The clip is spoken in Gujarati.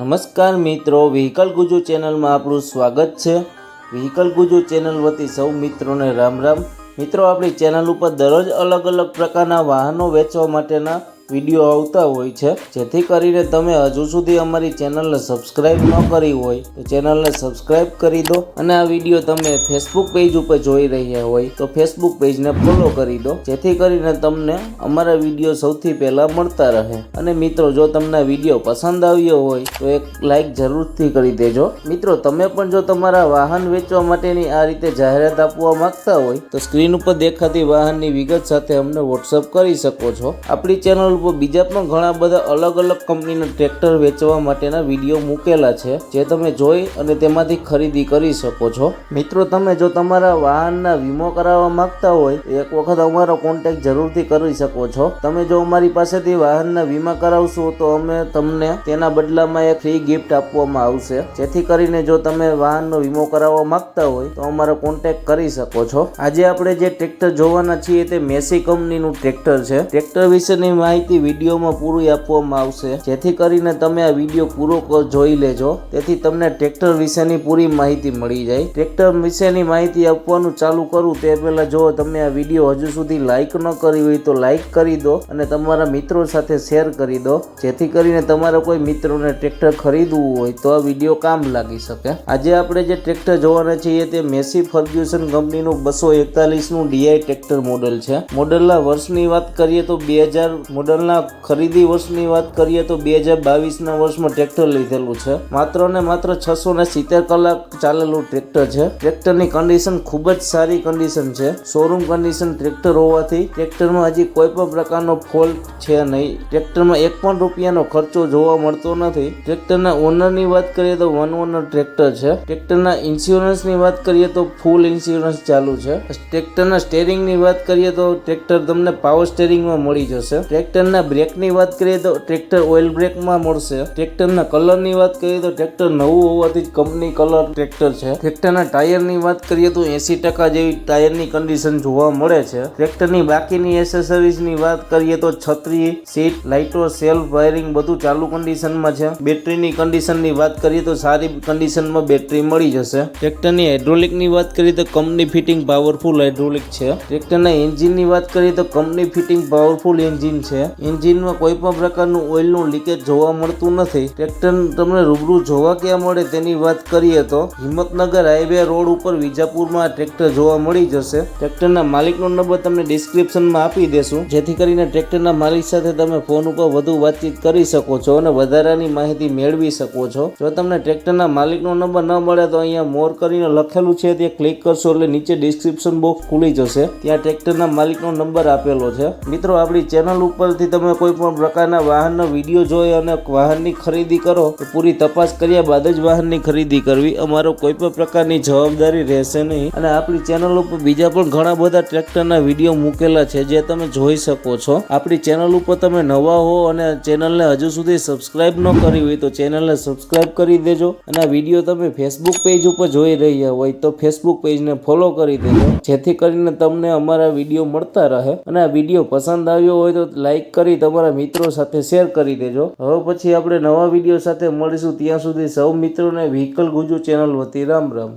નમસ્કાર મિત્રો, વ્હીકલ ગુજુ ચેનલમાં આપણું સ્વાગત છે। વ્હીકલ ગુજુ ચેનલ વતી સૌ મિત્રોને રામ રામ। મિત્રો, આપણી ચેનલ ઉપર દરરોજ અલગ અલગ પ્રકારના વાહનો વેચવા માટેના વિડીયો આવતા હોય છે, જેથી કરીને તમે હજુ સુધી અમારી ચેનલને સબસ્ક્રાઇબ ન કરી હોય તો ચેનલને સબસ્ક્રાઇબ કરી દો, અને આ વિડીયો તમે ફેસબુક પેજ ઉપર જોઈ રહ્યા હોય તો ફેસબુક પેજને ફોલો કરી દો, જેથી કરીને તમને અમારા વિડીયો સૌથી પહેલા મળતા રહે। અને મિત્રો, જો તમને વિડીયો પસંદ આવ્યો હોય તો એક લાઈક જરૂરથી કરી દેજો। મિત્રો, તમે પણ જો તમારા વાહન વેચવા માટેની આ રીતે જાહેરાત આપવા માંગતા હોય તો સ્ક્રીન ઉપર દેખાતી વાહનની વિગત સાથે અમને વોટ્સઅપ કરી શકો છો। આપણી ચેનલ બીજા પણ ઘણા બધા અલગ અલગ કંપનીના ટ્રેક્ટર વેચવા માટેના વિડીયો મૂકેલા છે, જે તમે જોઈ અને તેમાંથી ખરીદી કરી શકો છો। મિત્રો, તમે જો તમારા વાહનના વીમો કરાવવા માંગતા હોય તો એક વખત અમારો કોન્ટેક્ટ જરૂરથી કરી શકો છો। તમે જો અમારી પાસેથી વાહનના વીમા કરાવશો તો અમે તમને તેના બદલામાં એક ફ્રી ગિફ્ટ આપવામાં આવશે, જેથી કરીને જો તમે વાહનનો વીમો કરાવવા માંગતા હોય તો અમારો કોન્ટેક્ટ કરી શકો છો। આજે આપણે જે ટ્રેક્ટર જોવાના છીએ તે મેસી કંપનીનું ટ્રેક્ટર છે। ટ્રેક્ટર વિશેની માહિતી વિડીયોમાં પૂરી આપવામાં આવશે, જેથી કરીને તમે આ વિડીયો પૂરો જોઈ લેજો, તેથી તમને ટ્રેક્ટર વિશેની પૂરી માહિતી મળી જાય। ટ્રેક્ટર વિશેની માહિતી આપવાનું ચાલુ કરું તે પહેલા જો તમે આ વિડીયો હજુ સુધી લાઈક ન કરી હોય તો લાઈક કરી દો અને તમારા મિત્રો સાથે શેર કરી દો, જેથી કરીને તમારા કોઈ મિત્રોને ટ્રેક્ટર ખરીદવું હોય તો આ વિડીયો કામ લાગી શકે। આજે આપણે જે ટ્રેક્ટર જોવાના છીએ તે મેસી ફર્ગ્યુસન કંપનીનું 241નું ડીઆઈ ટ્રેક્ટર મોડલ છે। મોડલના વર્ષની વાત કરીએ તો 2000 મોડલના ખરીદી વર્ષની વાત કરીએ તો 2022ના વર્ષમાં ટ્રેક્ટર લીધેલું છે। માત્ર ને માત્ર 670 કલાક ચાલેલું ટ્રેક્ટર છે। ટ્રેક્ટરની કન્ડિશન ખૂબ જ સારી કન્ડિશન છે। શોરૂમ કન્ડિશન ટ્રેક્ટર હોવાથી ટ્રેક્ટરમાં હજી કોઈ પણ પ્રકારનો ફોલ્ટ છે નહીં। ટ્રેક્ટરમાં એક પણ રૂપિયાનો ખર્ચો જોવા મળતો નથી। ટ્રેક્ટરના ઓનરની વાત કરીએ તો 1 ઓનર ટ્રેક્ટર છે। ટ્રેક્ટરના ઇન્સ્યોરન્સની વાત કરીએ તો ફૂલ ઇન્સ્યોરન્સ ચાલુ છે। ટ્રેક્ટરના સ્ટેરિંગની વાત કરીએ તો ટ્રેક્ટર તમને પાવર સ્ટેરિંગમાં મળી જશે। ટ્રેક્ટરના બ્રેકની વાત કરીએ તો ટ્રેક્ટર ઓઇલ બ્રેકમાં મળશે। ટ્રેક્ટરના કલરની વાત કરીએ તો ટ્રેક્ટર નવું હોવાથી જ કંપની કલર ટ્રેક્ટર છે। ટ્રેક્ટરના ટાયરની વાત કરીએ તો 80% જેવી ટાયરની કન્ડિશન જોવા મળે છે। ટ્રેક્ટરની બાકીની એસેસરીઝની વાત કરીએ તો છત્રી, સીટ, લાઇટો, સેલ્ફ, વાયરિંગ બધું ચાલુ કન્ડિશનમાં છે। બેટરીની કન્ડિશનની વાત કરીએ તો સારી કન્ડિશનમાં બેટરી મળી જશે। ટ્રેક્ટરની હાઇડ્રોલિકની વાત કરીએ તો કંપની ફિટિંગ પાવરફુલ હાઇડ્રોલિક છે। ટ્રેક્ટરના એન્જિનની વાત કરીએ તો કંપની ફિટિંગ પાવરફુલ એન્જિન છે। એન્જિનમાં કોઈ પણ પ્રકારનું ઓઇલનું લીકેજ જોવા મળતું નથી। ટ્રેક્ટર તમને રૂબરૂ જોવા ક્યાં મળે તેની વાત કરીએ તો હિંમતનગર હાઈવે રોડ ઉપર વિજાપુરમાં આ ટ્રેક્ટર જોવા મળી જશે। ટ્રેક્ટરના માલિકનો નંબર તમને ડિસ્ક્રિપ્શનમાં આપી દેશું, જેથી કરીને ટ્રેક્ટરના માલિક સાથે તમે ફોન ઉપર વધુ વાતચીત કરી શકો છો અને વધારાની માહિતી મેળવી શકો છો। જો તમને ટ્રેક્ટરના માલિકનો નંબર ન મળે તો અહીંયા મોર કરીને લખેલું છે તે ક્લિક કરશો એટલે નીચે ડિસ્ક્રિપ્શન બોક્સ ખુલી જશે, ત્યાં ટ્રેક્ટરના માલિકનો નંબર આપેલો છે। મિત્રો, આપણી ચેનલ ઉપરથી તમે કોઈ પણ પ્રકારના વાહનનો વિડીયો જોઈ અને વાહનની ખરીદી કરો તો પૂરી તપાસ કર્યા બાદ જ વાહનની ખરીદી કરવી, અમારો કોઈ પણ પ્રકારની જવાબદારી રહેશે નહીં। અને આપણી ચેનલ ઉપર બીજા પણ ઘણા બધા ટ્રેક્ટરના વિડીયો મૂકેલા છે, જે તમે જોઈ શકો છો। આપણી ચેનલ ઉપર તમે નવા હો અને ચેનલને હજુ સુધી સબસ્ક્રાઇબ ન કરી હોય તો ચેનલને સબસ્ક્રાઇબ કરી દેજો, અને આ વિડીયો તમે ફેસબુક પેજ ઉપર જોઈ રહ્યા હોય તો ફેસબુક પેજને ફોલો કરી દેજો, જેથી કરીને તમને અમારા વિડીયો મળતા રહે। અને આ વિડીયો પસંદ આવ્યો હોય તો લાઈક કરી તમારા મિત્રો સાથે શેર કરી દેજો। હવે પછી આપણે નવા વિડીયો સાથે મળીશું, ત્યાં સુધી સૌ મિત્રોને વ્હીકલ ગુજુ ચેનલ વતી રામ રામ।